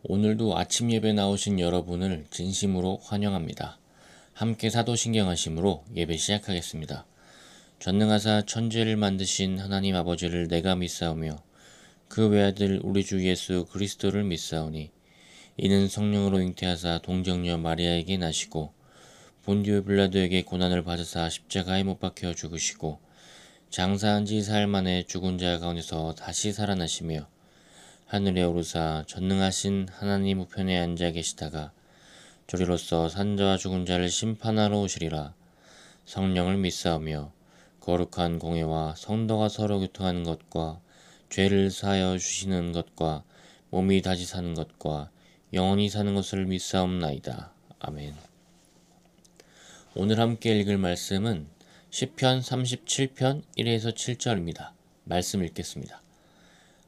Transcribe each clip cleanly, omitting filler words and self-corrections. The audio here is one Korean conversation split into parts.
오늘도 아침 예배 나오신 여러분을 진심으로 환영합니다. 함께 사도신경하심으로 예배 시작하겠습니다. 전능하사 천지를 만드신 하나님 아버지를 내가 믿사오며 그 외아들 우리 주 예수 그리스도를 믿사오니 이는 성령으로 잉태하사 동정녀 마리아에게 나시고 본디오 빌라도에게 고난을 받으사 십자가에 못 박혀 죽으시고 장사한 지 사흘 만에 죽은 자 가운데서 다시 살아나시며 하늘에 오르사 전능하신 하나님 우편에 앉아 계시다가 저리로서 산자와 죽은 자를 심판하러 오시리라. 성령을 믿사오며 거룩한 공예와 성도가 서로 교통하는 것과 죄를 사하여 주시는 것과 몸이 다시 사는 것과 영원히 사는 것을 믿사옵나이다. 아멘. 오늘 함께 읽을 말씀은 시편 37편 1에서 7절입니다. 말씀 읽겠습니다.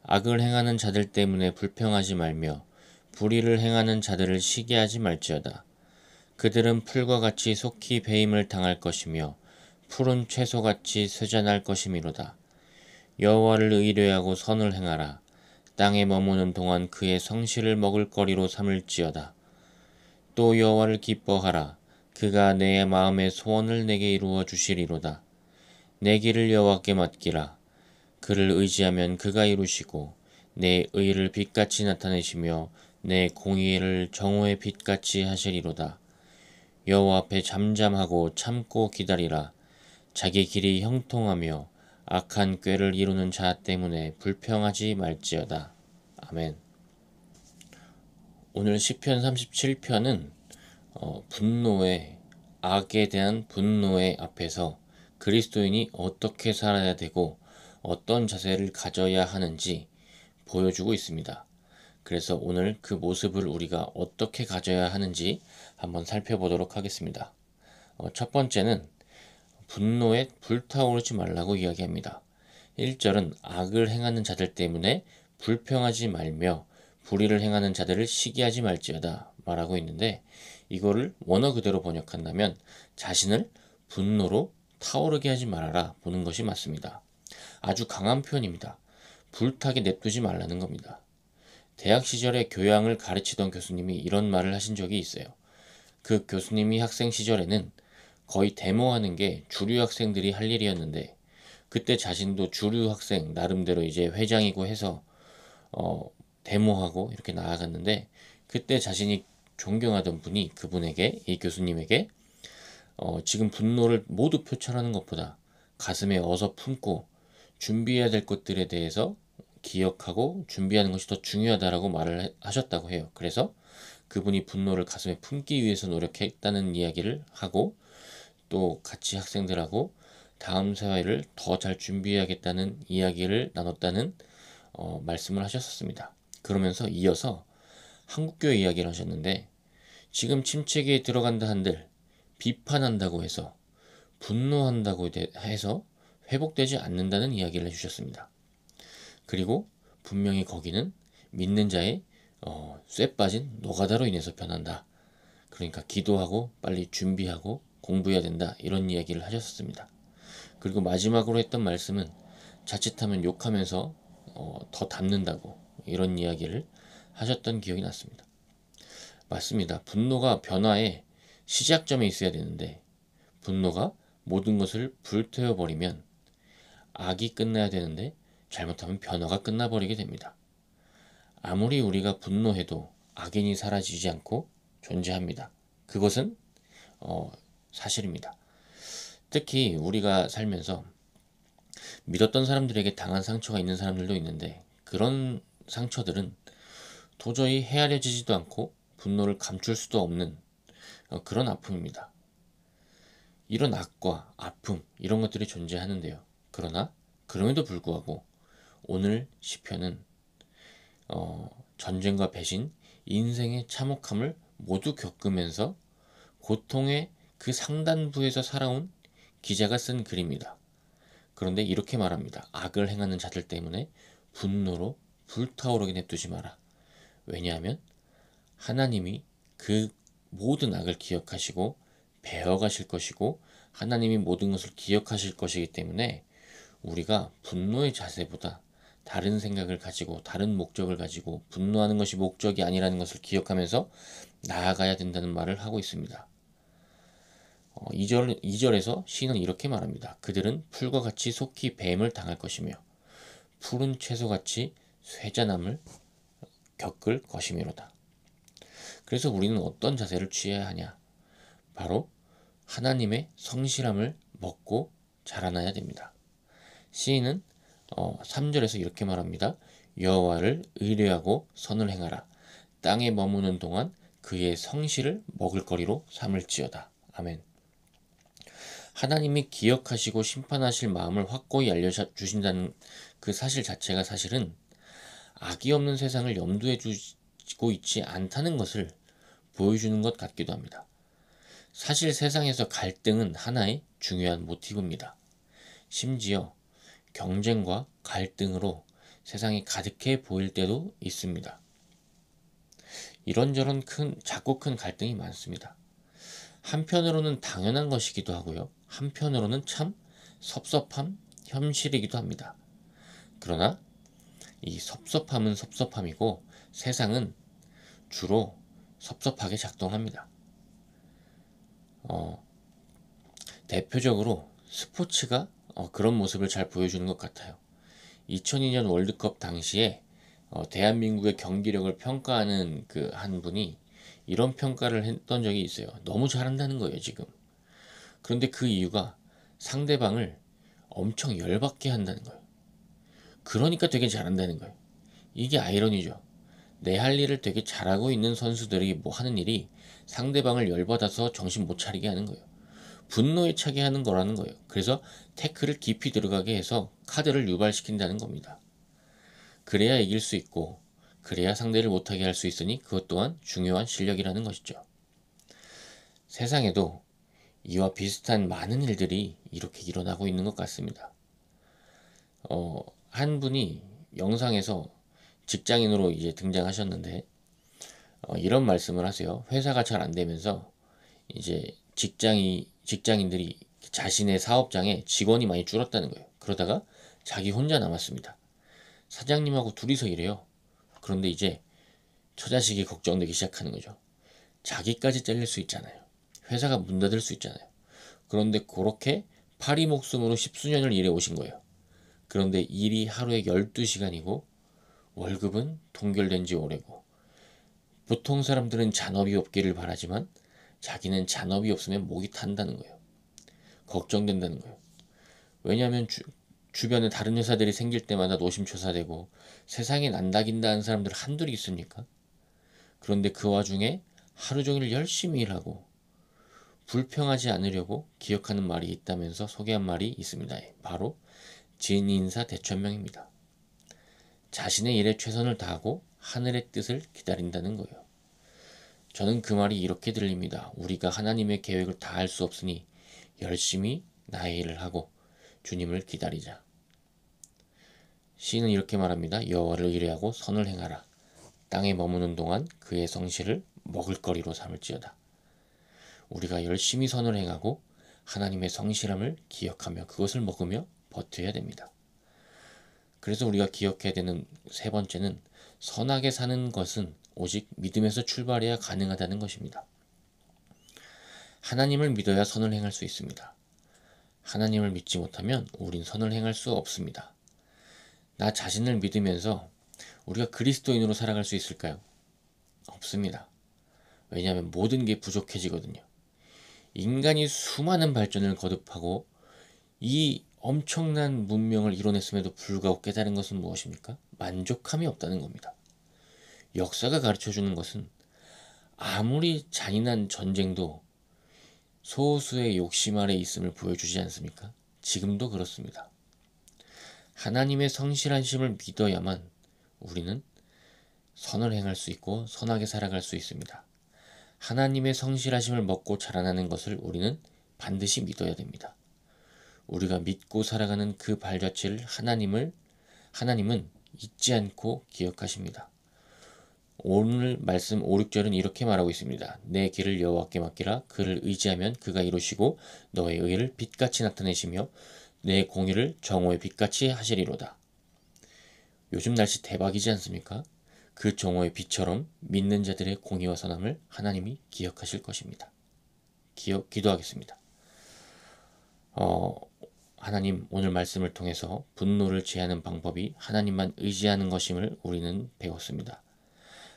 악을 행하는 자들 때문에 불평하지 말며 불의를 행하는 자들을 시기하지 말지어다. 그들은 풀과 같이 속히 배임을 당할 것이며 푸른 채소같이 쇠잔할 것이미로다. 여호와를 의뢰하고 선을 행하라. 땅에 머무는 동안 그의 성실을 먹을거리로 삼을지어다. 또 여호와를 기뻐하라. 그가 내 마음의 소원을 내게 이루어 주시리로다. 내 길을 여호와께 맡기라. 그를 의지하면 그가 이루시고 내 의를 빛같이 나타내시며 내 공의를 정오의 빛같이 하시리로다. 여호와 앞에 잠잠하고 참고 기다리라. 자기 길이 형통하며 악한 꾀를 이루는 자 때문에 불평하지 말지어다. 아멘. 오늘 시편 37편은 분노의 악에 대한 분노의 앞에서 그리스도인이 어떻게 살아야 되고 어떤 자세를 가져야 하는지 보여주고 있습니다. 그래서 오늘 그 모습을 우리가 어떻게 가져야 하는지 한번 살펴보도록 하겠습니다. 첫 번째는 분노에 불타오르지 말라고 이야기합니다. 1절은 악을 행하는 자들 때문에 불평하지 말며 불의를 행하는 자들을 시기하지 말지어다 말하고 있는데, 이거를 원어 그대로 번역한다면 자신을 분노로 타오르게 하지 말아라 보는 것이 맞습니다. 아주 강한 표현입니다. 불타게 냅두지 말라는 겁니다. 대학 시절에 교양을 가르치던 교수님이 이런 말을 하신 적이 있어요. 그 교수님이 학생 시절에는 거의 데모하는 게 주류 학생들이 할 일이었는데, 그때 자신도 주류 학생 나름대로 이제 회장이고 해서 데모하고 이렇게 나아갔는데, 그때 자신이 존경하던 분이 그분에게, 이 교수님에게 지금 분노를 모두 표출하는 것보다 가슴에 어서 품고 준비해야 될 것들에 대해서 기억하고 준비하는 것이 더 중요하다라고 말을 하셨다고 해요. 그래서 그분이 분노를 가슴에 품기 위해서 노력했다는 이야기를 하고, 또 같이 학생들하고 다음 사회를 더 잘 준비해야겠다는 이야기를 나눴다는 말씀을 하셨었습니다. 그러면서 이어서 한국교회 이야기를 하셨는데, 지금 침체기에 들어간다 한들 비판한다고 해서 분노한다고 해서 회복되지 않는다는 이야기를 해주셨습니다. 그리고 분명히 거기는 믿는 자의 쇠 빠진 노가다로 인해서 변한다. 그러니까 기도하고 빨리 준비하고 공부해야 된다, 이런 이야기를 하셨습니다. 그리고 마지막으로 했던 말씀은 자칫하면 욕하면서 더 담는다고, 이런 이야기를 하셨던 기억이 났습니다. 맞습니다. 분노가 변화의 시작점에 있어야 되는데, 분노가 모든 것을 불태워버리면 악이 끝나야 되는데 잘못하면 변화가 끝나버리게 됩니다. 아무리 우리가 분노해도 악인이 사라지지 않고 존재합니다. 그것은 사실입니다. 특히 우리가 살면서 믿었던 사람들에게 당한 상처가 있는 사람들도 있는데, 그런 상처들은 도저히 헤아려지지도 않고 분노를 감출 수도 없는 그런 아픔입니다. 이런 악과 아픔, 이런 것들이 존재하는데요. 그러나 그럼에도 불구하고 오늘 시편은 전쟁과 배신, 인생의 참혹함을 모두 겪으면서 고통의 그 상단부에서 살아온 기자가 쓴 글입니다. 그런데 이렇게 말합니다. 악을 행하는 자들 때문에 분노로 불타오르게 냅두지 마라. 왜냐하면 하나님이 그 모든 악을 기억하시고 배워가실 것이고, 하나님이 모든 것을 기억하실 것이기 때문에 우리가 분노의 자세보다 다른 생각을 가지고 다른 목적을 가지고 분노하는 것이 목적이 아니라는 것을 기억하면서 나아가야 된다는 말을 하고 있습니다. 2절에서 시인은 이렇게 말합니다. 그들은 풀과 같이 속히 뱀을 당할 것이며 푸른 채소같이 쇠잔함을 겪을 것이미로다. 그래서 우리는 어떤 자세를 취해야 하냐? 바로 하나님의 성실함을 먹고 자라나야 됩니다. 시인은 3절에서 이렇게 말합니다. 여호와를 의뢰하고 선을 행하라. 땅에 머무는 동안 그의 성실을 먹을거리로 삼을지어다. 아멘. 하나님이 기억하시고 심판하실 마음을 확고히 알려주신다는 그 사실 자체가 사실은 악이 없는 세상을 염두에 두고 있지 않다는 것을 보여주는 것 같기도 합니다. 사실 세상에서 갈등은 하나의 중요한 모티브입니다. 심지어 경쟁과 갈등으로 세상이 가득해 보일 때도 있습니다. 이런저런 작고 큰 갈등이 많습니다. 한편으로는 당연한 것이기도 하고요. 한편으로는 참 섭섭함, 현실이기도 합니다. 그러나 이 섭섭함은 섭섭함이고 세상은 주로 섭섭하게 작동합니다. 대표적으로 스포츠가 그런 모습을 잘 보여주는 것 같아요. 2002년 월드컵 당시에 대한민국의 경기력을 평가하는 그 한 분이 이런 평가를 했던 적이 있어요. 너무 잘한다는 거예요, 지금. 그런데 그 이유가 상대방을 엄청 열받게 한다는 거예요. 그러니까 되게 잘한다는 거예요. 이게 아이러니죠. 내 할 일을 되게 잘하고 있는 선수들이 뭐 하는 일이 상대방을 열받아서 정신 못 차리게 하는 거예요. 분노에 차게 하는 거라는 거예요. 그래서 태클을 깊이 들어가게 해서 카드를 유발시킨다는 겁니다. 그래야 이길 수 있고 그래야 상대를 못하게 할 수 있으니 그것 또한 중요한 실력이라는 것이죠. 세상에도 이와 비슷한 많은 일들이 이렇게 일어나고 있는 것 같습니다. 한 분이 영상에서 직장인으로 이제 등장하셨는데 이런 말씀을 하세요. 회사가 잘 안 되면서 이제 직장인들이 자신의 사업장에 직원이 많이 줄었다는 거예요. 그러다가 자기 혼자 남았습니다. 사장님하고 둘이서 일해요. 그런데 이제 처자식이 걱정되기 시작하는 거죠. 자기까지 잘릴 수 있잖아요. 회사가 문 닫을 수 있잖아요. 그런데 그렇게 파리 목숨으로 십수년을 일해 오신 거예요. 그런데 일이 하루에 12시간이고 월급은 동결된 지 오래고 보통 사람들은 잔업이 없기를 바라지만 자기는 잔업이 없으면 목이 탄다는 거예요. 걱정된다는 거예요. 왜냐하면 주변에 다른 회사들이 생길 때마다 노심초사되고 세상에 난다긴다는 사람들 한둘이 있습니까? 그런데 그 와중에 하루 종일 열심히 일하고 불평하지 않으려고 기억하는 말이 있다면서 소개한 말이 있습니다. 바로 진인사 대천명입니다. 자신의 일에 최선을 다하고 하늘의 뜻을 기다린다는 거예요. 저는 그 말이 이렇게 들립니다. 우리가 하나님의 계획을 다 할 수 없으니 열심히 나의 일을 하고 주님을 기다리자. 시인은 이렇게 말합니다. 여호와를 의뢰하고 선을 행하라. 땅에 머무는 동안 그의 성실을 먹을거리로 삼을지어다. 우리가 열심히 선을 행하고 하나님의 성실함을 기억하며 그것을 먹으며 버텨야 됩니다. 그래서 우리가 기억해야 되는 세 번째는 선하게 사는 것은 오직 믿음에서 출발해야 가능하다는 것입니다. 하나님을 믿어야 선을 행할 수 있습니다. 하나님을 믿지 못하면 우린 선을 행할 수 없습니다. 나 자신을 믿으면서 우리가 그리스도인으로 살아갈 수 있을까요? 없습니다. 왜냐하면 모든 게 부족해지거든요. 인간이 수많은 발전을 거듭하고 이 엄청난 문명을 이뤄냈음에도 불구하고 깨달은 것은 무엇입니까? 만족함이 없다는 겁니다. 역사가 가르쳐주는 것은 아무리 잔인한 전쟁도 소수의 욕심 아래 있음을 보여주지 않습니까? 지금도 그렇습니다. 하나님의 성실하심을 믿어야만 우리는 선을 행할 수 있고 선하게 살아갈 수 있습니다. 하나님의 성실하심을 먹고 자라나는 것을 우리는 반드시 믿어야 됩니다. 우리가 믿고 살아가는 그 발자취를 하나님은 잊지 않고 기억하십니다. 오늘 말씀 5, 6절은 이렇게 말하고 있습니다. 내 길을 여호와께 맡기라. 그를 의지하면 그가 이루시고 너의 의를 빛같이 나타내시며 내 공의를 정오의 빛같이 하시리로다. 요즘 날씨 대박이지 않습니까? 그 정오의 빛처럼 믿는 자들의 공의와 선함을 하나님이 기억하실 것입니다. 기도하겠습니다. 어, 하나님, 오늘 말씀을 통해서 분노를 제하는 방법이 하나님만 의지하는 것임을 우리는 배웠습니다.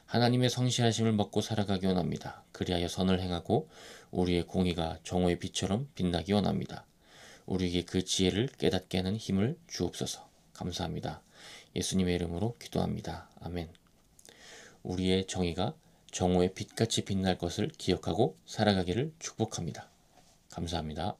하나님의 성실하심을 먹고 살아가기 원합니다. 그리하여 선을 행하고 우리의 공의가 정오의 빛처럼 빛나기 원합니다. 우리에게 그 지혜를 깨닫게 하는 힘을 주옵소서. 감사합니다. 예수님의 이름으로 기도합니다. 아멘. 우리의 정의가 정오의 빛같이 빛날 것을 기억하고 살아가기를 축복합니다. 감사합니다.